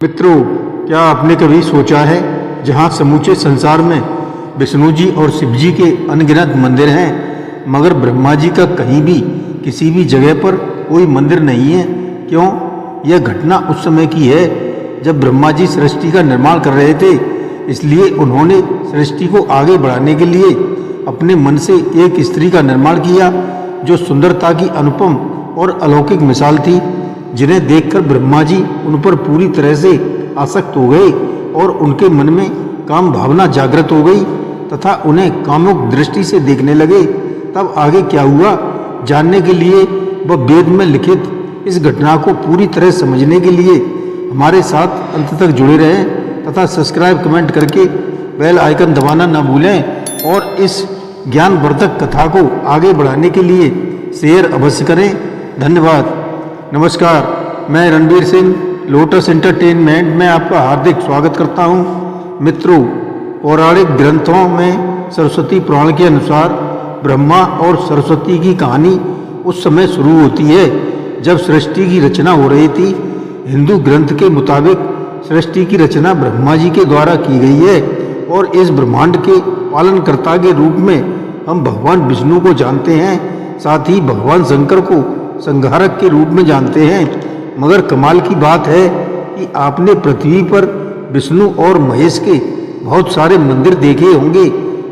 मित्रों, क्या आपने कभी सोचा है जहाँ समूचे संसार में विष्णु जी और शिव जी के अनगिनत मंदिर हैं, मगर ब्रह्मा जी का कहीं भी किसी भी जगह पर कोई मंदिर नहीं है? क्यों? यह घटना उस समय की है जब ब्रह्मा जी सृष्टि का निर्माण कर रहे थे। इसलिए उन्होंने सृष्टि को आगे बढ़ाने के लिए अपने मन से एक स्त्री का निर्माण किया जो सुंदरता की अनुपम और अलौकिक मिसाल थी, जिन्हें देखकर ब्रह्मा जी उन पर पूरी तरह से आसक्त हो गए और उनके मन में काम भावना जागृत हो गई तथा उन्हें कामुक दृष्टि से देखने लगे। तब आगे क्या हुआ जानने के लिए व वेद में लिखित इस घटना को पूरी तरह समझने के लिए हमारे साथ अंत तक जुड़े रहें तथा सब्सक्राइब कमेंट करके बेल आइकन दबाना न भूलें और इस ज्ञानवर्धक कथा को आगे बढ़ाने के लिए शेयर अवश्य करें। धन्यवाद। नमस्कार, मैं रणबीर सिंह लोटस एंटरटेनमेंट में आपका हार्दिक स्वागत करता हूं। मित्रों, पौराणिक ग्रंथों में सरस्वती पुराण के अनुसार ब्रह्मा और सरस्वती की कहानी उस समय शुरू होती है जब सृष्टि की रचना हो रही थी। हिंदू ग्रंथ के मुताबिक सृष्टि की रचना ब्रह्मा जी के द्वारा की गई है और इस ब्रह्मांड के पालनकर्ता के रूप में हम भगवान विष्णु को जानते हैं, साथ ही भगवान शंकर को संहारक के रूप में जानते हैं। मगर कमाल की बात है कि आपने पृथ्वी पर विष्णु और महेश के बहुत सारे मंदिर देखे होंगे,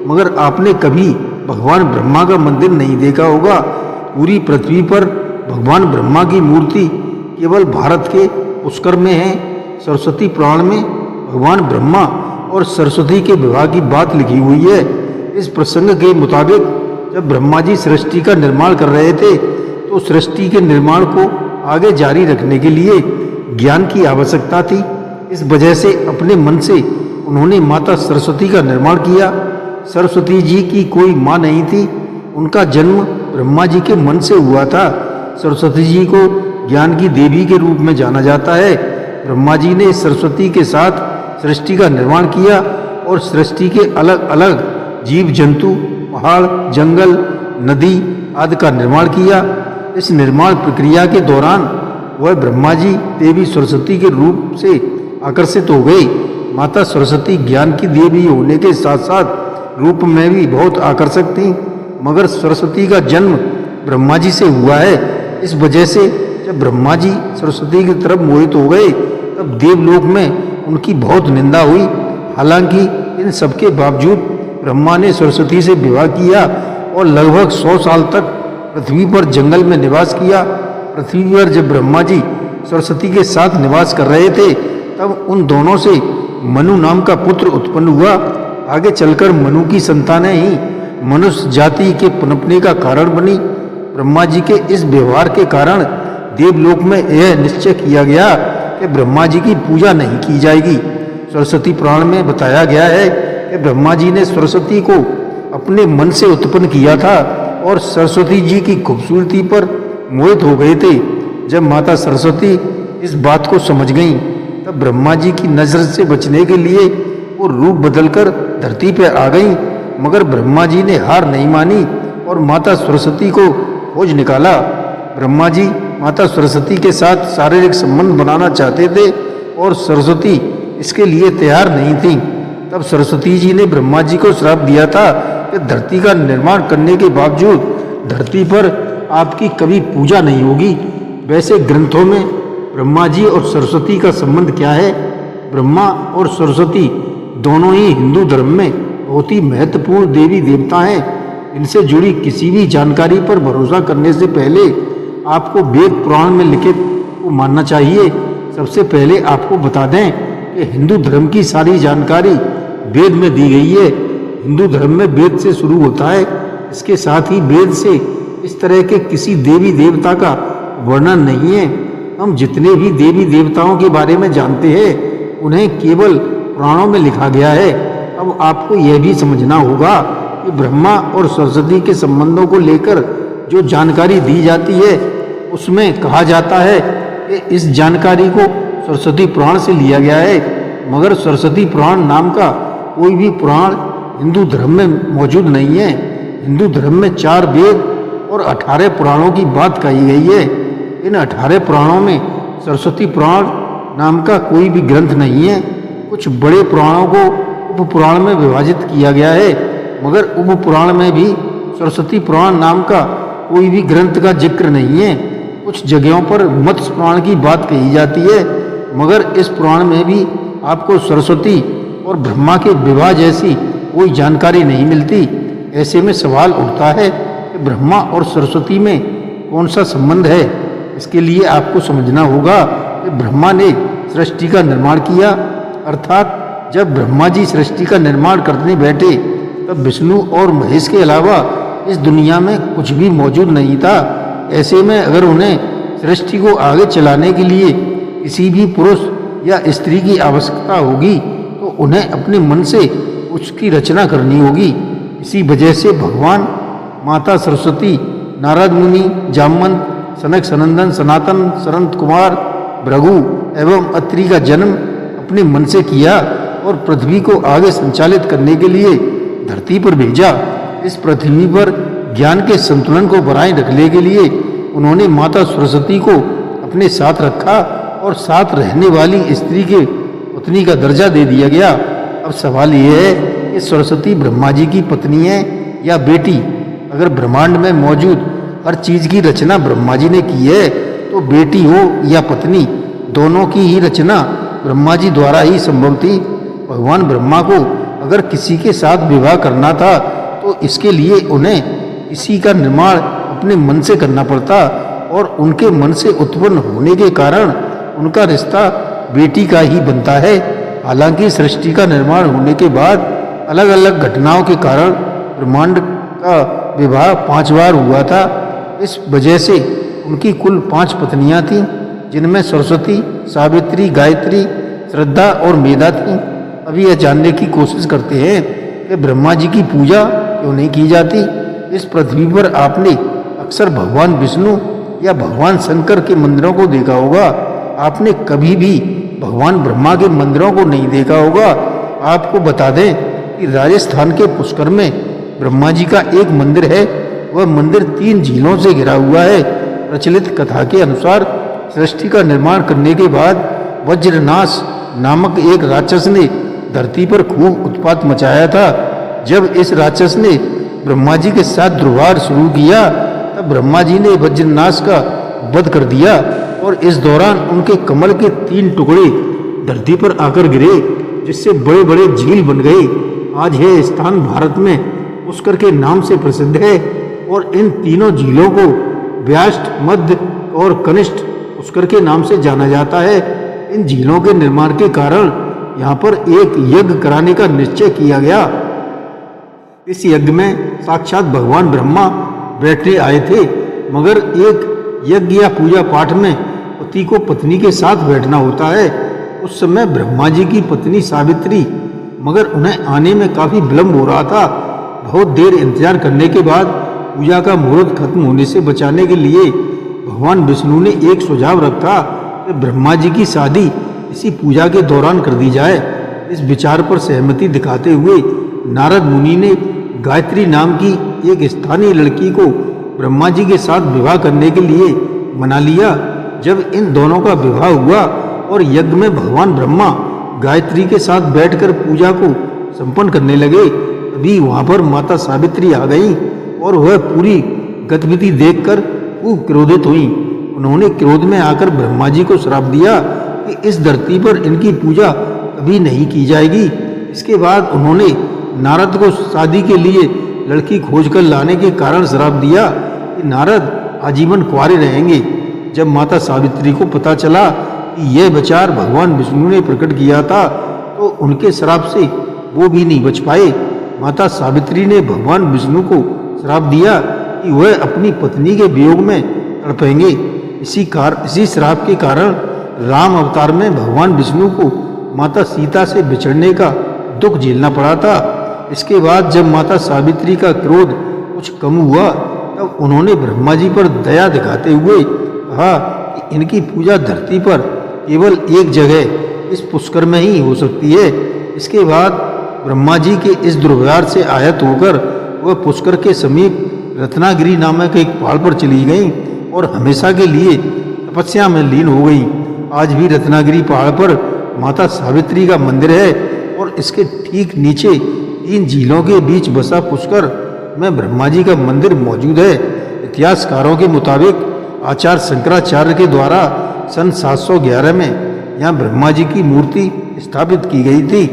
मगर आपने कभी भगवान ब्रह्मा का मंदिर नहीं देखा होगा। पूरी पृथ्वी पर भगवान ब्रह्मा की मूर्ति केवल भारत के पुष्कर में है। सरस्वती पुराण में भगवान ब्रह्मा और सरस्वती के विवाह की बात लिखी हुई है। इस प्रसंग के मुताबिक जब ब्रह्मा जी सृष्टि का निर्माण कर रहे थे तो सृष्टि के निर्माण को आगे जारी रखने के लिए ज्ञान की आवश्यकता थी। इस वजह से अपने मन से उन्होंने माता सरस्वती का निर्माण किया। सरस्वती जी की कोई माँ नहीं थी, उनका जन्म ब्रह्मा जी के मन से हुआ था। सरस्वती जी को ज्ञान की देवी के रूप में जाना जाता है। ब्रह्मा जी ने सरस्वती के साथ सृष्टि का निर्माण किया और सृष्टि के अलग अलग जीव जंतु, पहाड़, जंगल, नदी आदि का निर्माण किया। इस निर्माण प्रक्रिया के दौरान वह ब्रह्मा जी देवी सरस्वती के रूप से आकर्षित हो गए। माता सरस्वती ज्ञान की देवी होने के साथ साथ रूप में भी बहुत आकर्षक थी, मगर सरस्वती का जन्म ब्रह्मा जी से हुआ है। इस वजह से जब ब्रह्मा जी सरस्वती की तरफ मोहित हो गए तब देवलोक में उनकी बहुत निंदा हुई। हालांकि इन सबके बावजूद ब्रह्मा ने सरस्वती से विवाह किया और लगभग 100 साल तक पृथ्वी पर जंगल में निवास किया। पृथ्वी पर जब ब्रह्मा जी सरस्वती के साथ निवास कर रहे थे तब उन दोनों से मनु नाम का पुत्र उत्पन्न हुआ। आगे चलकर मनु की संतानें ही मनुष्य जाति के पनपने का कारण बनी। ब्रह्मा जी के इस व्यवहार के कारण देवलोक में यह निश्चय किया गया कि ब्रह्मा जी की पूजा नहीं की जाएगी। सरस्वती पुराण में बताया गया है कि ब्रह्मा जी ने सरस्वती को अपने मन से उत्पन्न किया था और सरस्वती जी की खूबसूरती पर मोहित हो गए थे। जब माता सरस्वती इस बात को समझ गईं, तब ब्रह्मा जी की नजर से बचने के लिए वो रूप बदलकर धरती पर आ गईं, मगर ब्रह्मा जी ने हार नहीं मानी और माता सरस्वती को खोज निकाला। ब्रह्मा जी माता सरस्वती के साथ शारीरिक संबंध बनाना चाहते थे और सरस्वती इसके लिए तैयार नहीं थी। तब सरस्वती जी ने ब्रह्मा जी को श्राप दिया था कि धरती का निर्माण करने के बावजूद धरती पर आपकी कभी पूजा नहीं होगी। वैसे ग्रंथों में ब्रह्मा जी और सरस्वती का संबंध क्या है? ब्रह्मा और सरस्वती दोनों ही हिंदू धर्म में बहुत ही महत्वपूर्ण देवी देवता हैं। इनसे जुड़ी किसी भी जानकारी पर भरोसा करने से पहले आपको वेद पुराण में लिखित को मानना चाहिए। सबसे पहले आपको बता दें कि हिंदू धर्म की सारी जानकारी वेद में दी गई है। हिंदू धर्म में वेद से शुरू होता है। इसके साथ ही वेद से इस तरह के किसी देवी देवता का वर्णन नहीं है। हम जितने भी देवी देवताओं के बारे में जानते हैं उन्हें केवल पुराणों में लिखा गया है। अब आपको यह भी समझना होगा कि ब्रह्मा और सरस्वती के संबंधों को लेकर जो जानकारी दी जाती है उसमें कहा जाता है कि इस जानकारी को सरस्वती पुराण से लिया गया है, मगर सरस्वती पुराण नाम का कोई भी पुराण हिंदू धर्म में मौजूद नहीं है। हिंदू धर्म में 4 वेद और 18 पुराणों की बात कही गई है। इन 18 पुराणों में सरस्वती पुराण नाम का कोई भी ग्रंथ नहीं है। कुछ बड़े पुराणों को उपपुराण में विभाजित किया गया है, मगर उपपुराण में भी सरस्वती पुराण नाम का कोई भी ग्रंथ का जिक्र नहीं है। कुछ जगहों पर मत्स्य पुराण की बात कही जाती है, मगर इस पुराण में भी आपको सरस्वती और ब्रह्मा के विवाह जैसी कोई जानकारी नहीं मिलती। ऐसे में सवाल उठता है कि ब्रह्मा और सरस्वती में कौन सा संबंध है। इसके लिए आपको समझना होगा कि ब्रह्मा ने सृष्टि का निर्माण किया, अर्थात जब ब्रह्मा जी सृष्टि का निर्माण करने बैठे तब विष्णु और महेश के अलावा इस दुनिया में कुछ भी मौजूद नहीं था। ऐसे में अगर उन्हें सृष्टि को आगे चलाने के लिए किसी भी पुरुष या स्त्री की आवश्यकता होगी तो उन्हें अपने मन से उसकी रचना करनी होगी। इसी वजह से भगवान, माता सरस्वती, नारद मुनि, जामवंत, सनक सनंदन, सनातन, संत कुमार, भृगु एवं अत्रि का जन्म अपने मन से किया और पृथ्वी को आगे संचालित करने के लिए धरती पर भेजा। इस पृथ्वी पर ज्ञान के संतुलन को बनाए रखने के लिए उन्होंने माता सरस्वती को अपने साथ रखा और साथ रहने वाली स्त्री के पत्नी का दर्जा दे दिया गया। अब सवाल यह है कि सरस्वती ब्रह्मा जी की पत्नी है या बेटी। अगर ब्रह्मांड में मौजूद हर चीज की रचना ब्रह्मा जी ने की है तो बेटी हो या पत्नी, दोनों की ही रचना ब्रह्मा जी द्वारा ही संभव थी। भगवान ब्रह्मा को अगर किसी के साथ विवाह करना था तो इसके लिए उन्हें किसी का निर्माण अपने मन से करना पड़ता और उनके मन से उत्पन्न होने के कारण उनका रिश्ता बेटी का ही बनता है। हालांकि सृष्टि का निर्माण होने के बाद अलग अलग घटनाओं के कारण ब्रह्मांड का विवाह 5 बार हुआ था। इस वजह से उनकी कुल 5 पत्नियां थीं, जिनमें सरस्वती, सावित्री, गायत्री, श्रद्धा और मेधा थीं। अभी यह जानने की कोशिश करते हैं कि ब्रह्मा जी की पूजा क्यों नहीं की जाती। इस पृथ्वी पर आपने अक्सर भगवान विष्णु या भगवान शंकर के मंदिरों को देखा होगा। आपने कभी भी भगवान ब्रह्मा के मंदिरों को नहीं देखा होगा। आपको बता दें कि राजस्थान के पुष्कर में ब्रह्मा जी का एक मंदिर है। वह मंदिर 3 झीलों से घिरा हुआ है। प्रचलित कथा के अनुसार सृष्टि का निर्माण करने के बाद वज्रनाश नामक एक राक्षस ने धरती पर खूब उत्पात मचाया था। जब इस राक्षस ने ब्रह्मा जी के साथ दुर्व्यवहार शुरू किया तब ब्रह्मा जी ने वज्रनाश का वध कर दिया और इस दौरान उनके कमल के 3 टुकड़े धरती पर आकर गिरे, जिससे बड़े बड़े झील बन गए। आज यह स्थान भारत में पुष्कर के नाम से प्रसिद्ध है और इन तीनों झीलों को व्याष्ट, मध्य और कनिष्ठ पुष्कर के नाम से जाना जाता है। इन झीलों के निर्माण के कारण यहाँ पर एक यज्ञ कराने का निश्चय किया गया। इस यज्ञ में साक्षात भगवान ब्रह्मा बैठने आए थे, मगर एक यज्ञ या पूजा पाठ में पति को पत्नी के साथ बैठना होता है। उस समय ब्रह्मा जी की पत्नी सावित्री, मगर उन्हें आने में काफी विलंब हो रहा था। बहुत देर इंतजार करने के बाद पूजा का मुहूर्त खत्म होने से बचाने के लिए भगवान विष्णु ने एक सुझाव रखा कि ब्रह्मा जी की शादी इसी पूजा के दौरान कर दी जाए। इस विचार पर सहमति दिखाते हुए नारद मुनि ने गायत्री नाम की एक स्थानीय लड़की को ब्रह्मा जी के साथ विवाह करने के लिए मना लिया। जब इन दोनों का विवाह हुआ और यज्ञ में भगवान ब्रह्मा गायत्री के साथ बैठकर पूजा को संपन्न करने लगे, तभी वहां पर माता सावित्री आ गई और वह पूरी गतिविधि देखकर खूब क्रोधित हुई। उन्होंने क्रोध में आकर ब्रह्मा जी को श्राप दिया कि इस धरती पर इनकी पूजा कभी नहीं की जाएगी। इसके बाद उन्होंने नारद को शादी के लिए लड़की खोज कर लाने के कारण श्राप दिया कि नारद आजीवन कुंवारे रहेंगे। जब माता सावित्री को पता चला कि यह विचार भगवान विष्णु ने प्रकट किया था तो उनके श्राप से वो भी नहीं बच पाए। माता सावित्री ने भगवान विष्णु को श्राप दिया कि वह अपनी पत्नी के वियोग में तड़पेंगे। इसी श्राप के कारण राम अवतार में भगवान विष्णु को माता सीता से बिछड़ने का दुख झेलना पड़ा था। इसके बाद जब माता सावित्री का क्रोध कुछ कम हुआ तब उन्होंने ब्रह्मा जी पर दया दिखाते हुए कहा कि इनकी पूजा धरती पर केवल एक जगह इस पुष्कर में ही हो सकती है। इसके बाद ब्रह्मा जी के इस दुर्व्यवहार से आहत होकर वह पुष्कर के समीप रत्नागिरी नामक एक पहाड़ पर चली गईं और हमेशा के लिए तपस्या में लीन हो गई। आज भी रत्नागिरी पहाड़ पर माता सावित्री का मंदिर है और इसके ठीक नीचे 3 झीलों के बीच बसा पुष्कर में ब्रह्मा जी का मंदिर मौजूद है। इतिहासकारों के मुताबिक आचार्य शंकराचार्य के द्वारा सन 711 में यहाँ ब्रह्मा जी की मूर्ति स्थापित की गई थी।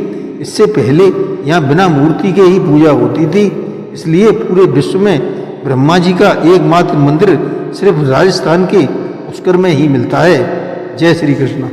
इससे पहले यहाँ बिना मूर्ति के ही पूजा होती थी, इसलिए पूरे विश्व में ब्रह्मा जी का एकमात्र मंदिर सिर्फ राजस्थान के पुष्कर में ही मिलता है। जय श्री कृष्ण।